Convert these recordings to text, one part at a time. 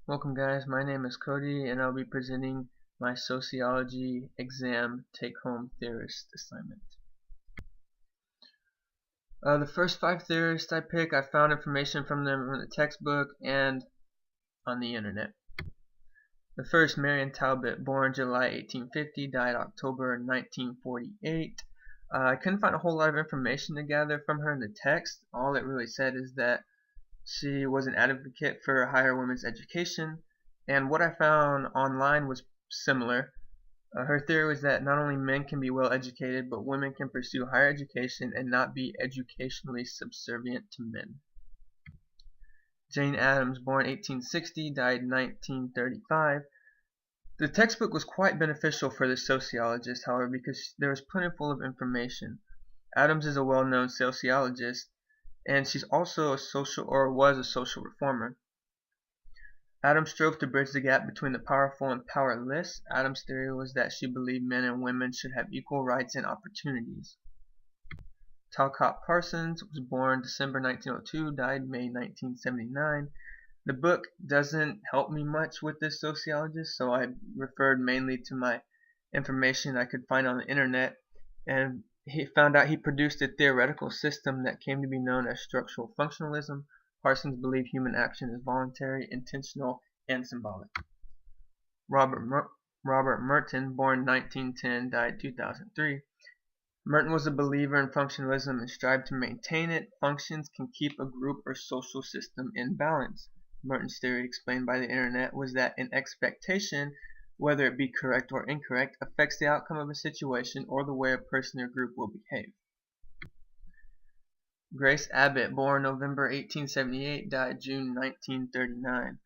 Welcome guys, my name is Cody and I'll be presenting my Sociology Exam take-home theorist assignment. The first 5 theorists I pick, I found information from them from the textbook and on the internet. The first, Marion Talbot, born July 1850, died October 1948. I couldn't find a whole lot of information to gather from her in the text. All it really said is that she was an advocate for higher women's education, and what I found online was similar. Her theory was that not only men can be well educated, but women can pursue higher education and not be educationally subservient to men. Jane Addams, born 1860, died 1935. The textbook was quite beneficial for the sociologist, however, because there was plentiful of information. Addams is a well-known sociologist, and she's also was a social reformer. Addams strove to bridge the gap between the powerful and powerless. Addams' theory was that she believed men and women should have equal rights and opportunities. Talcott Parsons was born December 1902, died May 1979. The book doesn't help me much with this sociologist, so I referred mainly to my information I could find on the internet, and he found out he produced a theoretical system that came to be known as structural functionalism. Parsons believed human action is voluntary, intentional, and symbolic. Robert Merton, born 1910, died 2003. Merton was a believer in functionalism and strived to maintain it. Functions can keep a group or social system in balance. Merton's theory, explained by the internet, was that an expectation, whether it be correct or incorrect, affects the outcome of a situation or the way a person or group will behave. Grace Abbott, born November 1878, died June 1939.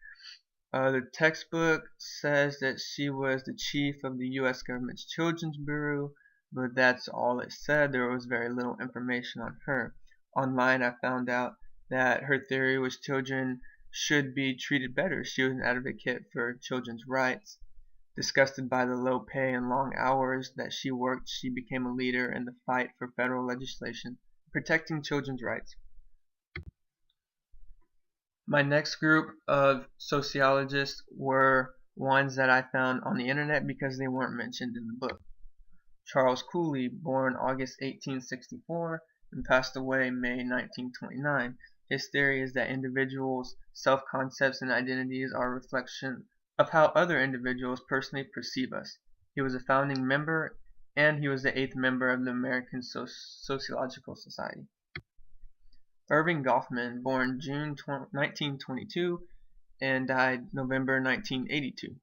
The textbook says that she was the chief of the U.S. government's Children's Bureau, but that's all it said. There was very little information on her. Online, I found out that her theory was children should be treated better. She was an advocate for children's rights. Disgusted by the low pay and long hours that she worked, she became a leader in the fight for federal legislation protecting children's rights. My next group of sociologists were ones that I found on the internet because they weren't mentioned in the book. Charles Cooley, born August 1864 and passed away May 1929. His theory is that individuals' self-concepts and identities are a reflection of how other individuals personally perceive us. He was a founding member, and he was the 8th member of the American Sociological Society. Irving Goffman, born June 1922 and died November 1982.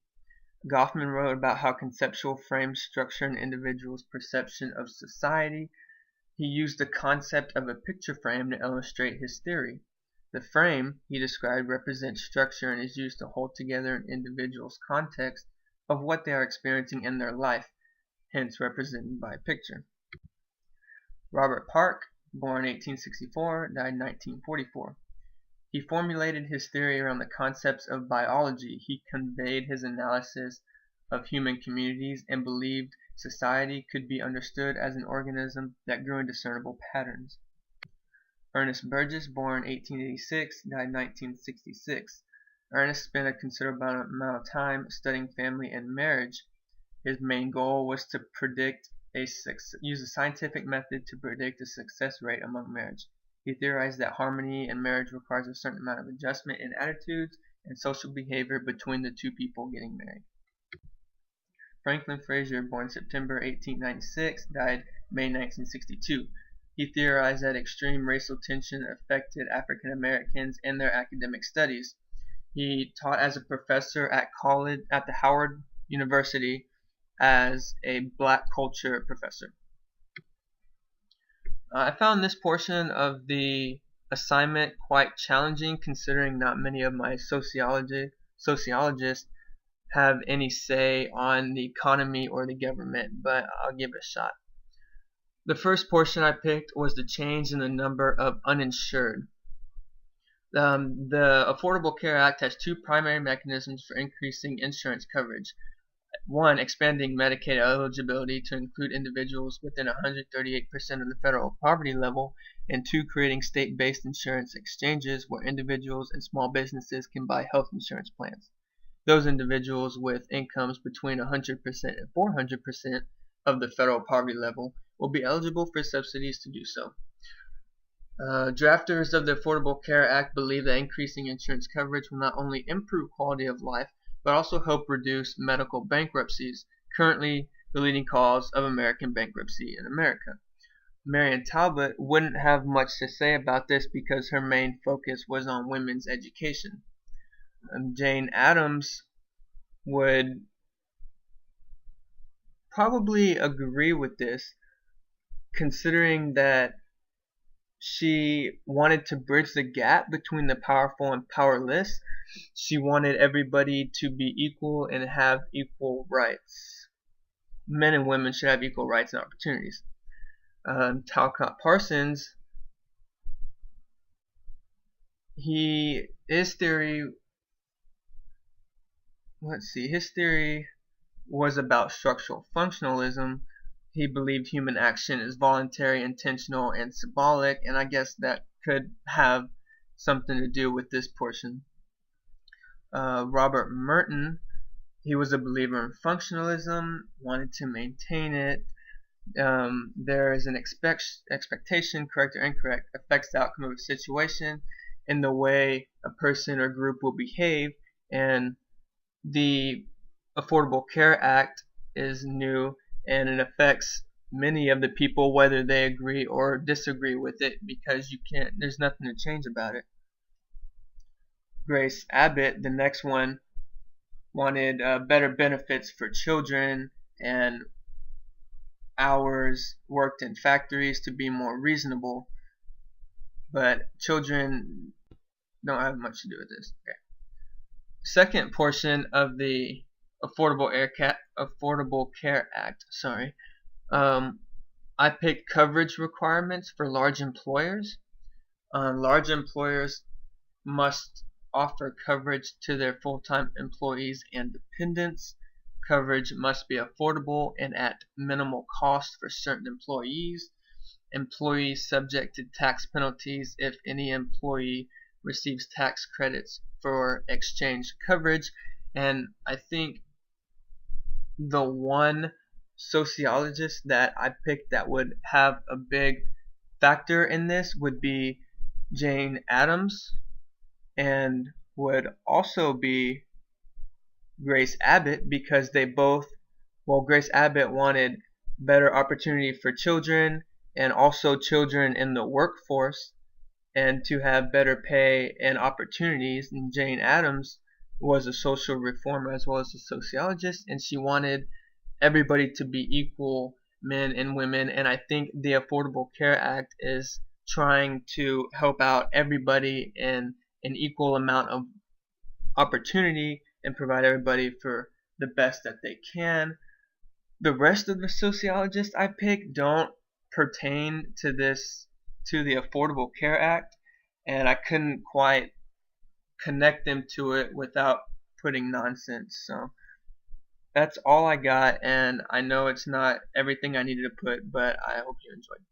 Goffman wrote about how conceptual frames structure an individual's perception of society. He used the concept of a picture frame to illustrate his theory. The frame, he described, represents structure and is used to hold together an individual's context of what they are experiencing in their life, hence represented by a picture. Robert Park, born 1864, died 1944. He formulated his theory around the concepts of biology. He conveyed his analysis of human communities and believed society could be understood as an organism that grew in discernible patterns. Ernest Burgess, born 1886, died 1966. Ernest spent a considerable amount of time studying family and marriage. His main goal was to use a scientific method to predict the success rate among marriage. He theorized that harmony in marriage requires a certain amount of adjustment in attitudes and social behavior between the two people getting married. Franklin Frazier, born September 1896, died May 1962. He theorized that extreme racial tension affected African Americans in their academic studies. He taught as a professor at the Howard University as a black culture professor. I found this portion of the assignment quite challenging, considering not many of my sociologists have any say on the economy or the government, but I'll give it a shot. The first portion I picked was the change in the number of uninsured. The Affordable Care Act has 2 primary mechanisms for increasing insurance coverage. 1. Expanding Medicaid eligibility to include individuals within 138% of the federal poverty level, and 2. Creating state-based insurance exchanges where individuals and small businesses can buy health insurance plans. those individuals with incomes between 100% and 400% of the federal poverty level will be eligible for subsidies to do so. Drafters of the Affordable Care Act believe that increasing insurance coverage will not only improve quality of life, but also help reduce medical bankruptcies, currently the leading cause of American bankruptcy in America. Marion Talbot wouldn't have much to say about this because her main focus was on women's education. Jane Addams would probably agree with this, considering that she wanted to bridge the gap between the powerful and powerless. She wanted everybody to be equal and have equal rights. Men and women should have equal rights and opportunities. Talcott Parsons, his theory was about structural functionalism. He believed human action is voluntary, intentional, and symbolic, and I guess that could have something to do with this portion. Robert Merton, he was a believer in functionalism, wanted to maintain it. There is an expectation, correct or incorrect, affects the outcome of a situation in the way a person or group will behave, and the Affordable Care Act is new and it affects many of the people whether they agree or disagree with it, because there's nothing to change about it. Grace Abbott, the next one, wanted better benefits for children and hours worked in factories to be more reasonable, but children don't have much to do with this. Okay. Second portion of the Affordable Care Act, I picked coverage requirements for large employers. Large employers must offer coverage to their full-time employees and dependents. Coverage must be affordable and at minimal cost for certain employees. Employees subject to tax penalties if any employee receives tax credits for exchange coverage. And I think the one sociologist that I picked that would have a big factor in this would be Jane Addams, and would also be Grace Abbott, because Grace Abbott wanted better opportunity for children and also children in the workforce, and to have better pay and opportunities. And Jane Addams was a social reformer as well as a sociologist, and she wanted everybody to be equal, men and women. And I think the Affordable Care Act is trying to help out everybody in an equal amount of opportunity and provide everybody for the best that they can. The rest of the sociologists I picked don't pertain to the Affordable Care Act, and I couldn't quite connect them to it without putting nonsense. So that's all I got, and I know it's not everything I needed to put, but I hope you enjoyed.